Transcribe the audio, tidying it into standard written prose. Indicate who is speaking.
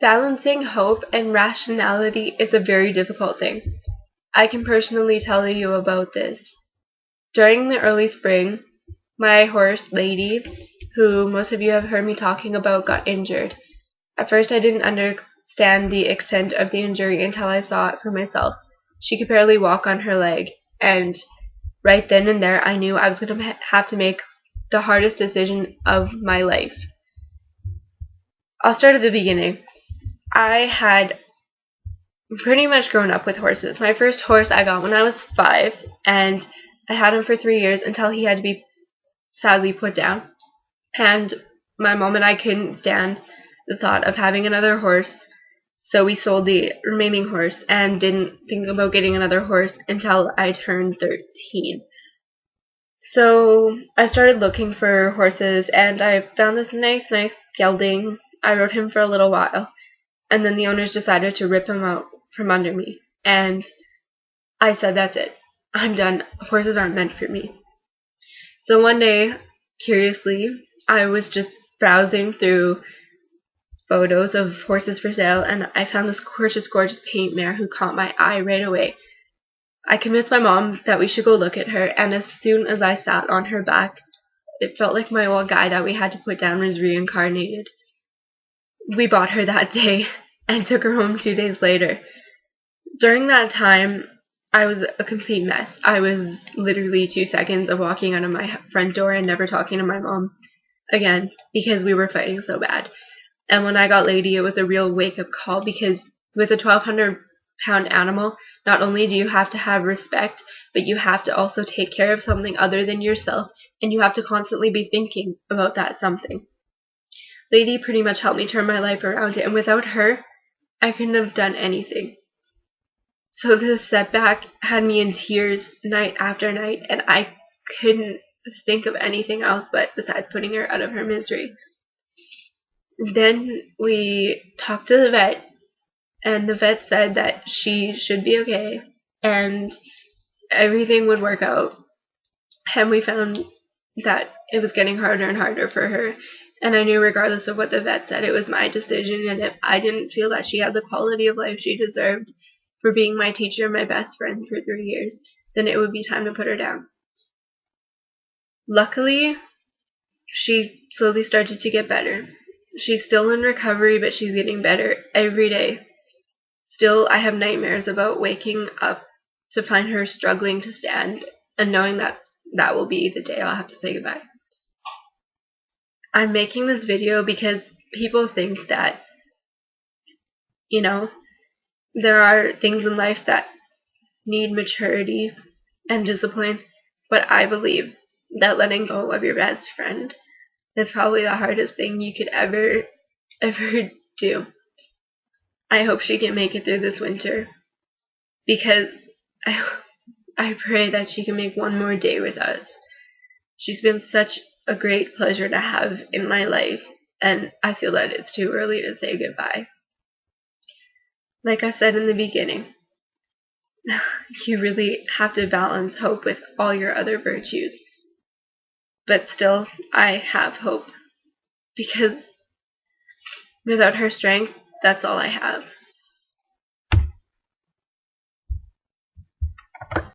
Speaker 1: Balancing hope and rationality is a very difficult thing. I can personally tell you about this. During the early spring, my horse, Lady, who most of you have heard me talking about, got injured. At first I didn't understand the extent of the injury until I saw it for myself. She could barely walk on her leg, and right then and there I knew I was going to have to make the hardest decision of my life. I'll start at the beginning. I had pretty much grown up with horses. My first horse I got when I was 5, and I had him for 3 years until he had to be sadly put down. And my mom and I couldn't stand the thought of having another horse, so we sold the remaining horse and didn't think about getting another horse until I turned 13. So I started looking for horses, and I found this nice gelding. I rode him for a little while, and then the owners decided to rip him out from under me. And I said, that's it. I'm done. Horses aren't meant for me. So one day, curiously, I was just browsing through photos of horses for sale, and I found this gorgeous paint mare who caught my eye right away. I convinced my mom that we should go look at her, and as soon as I sat on her back, it felt like my old guy that we had to put down was reincarnated. We bought her that day and took her home 2 days later. During that time, I was a complete mess. I was literally 2 seconds of walking out of my front door and never talking to my mom again because we were fighting so bad. And when I got Lady, it was a real wake-up call, because with a 1,200-pound animal, not only do you have to have respect, but you have to also take care of something other than yourself, and you have to constantly be thinking about that something. Lady pretty much helped me turn my life around, and without her, I couldn't have done anything. So this setback had me in tears night after night, and I couldn't think of anything else besides putting her out of her misery. Then we talked to the vet, and the vet said that she should be okay and everything would work out. And we found that it was getting harder and harder for her, and I knew regardless of what the vet said, it was my decision, and if I didn't feel that she had the quality of life she deserved for being my teacher and my best friend for 3 years, then it would be time to put her down. Luckily, she slowly started to get better. She's still in recovery, but she's getting better every day. Still, I have nightmares about waking up to find her struggling to stand and knowing that that will be the day I'll have to say goodbye. I'm making this video because people think that, there are things in life that need maturity and discipline, but I believe that letting go of your best friend is probably the hardest thing you could ever do. I hope she can make it through this winter, because I pray that she can make one more day with us. She's been such a great pleasure to have in my life, and I feel that it's too early to say goodbye. Like I said in the beginning, you really have to balance hope with all your other virtues. But still, I have hope, because without her strength, that's all I have.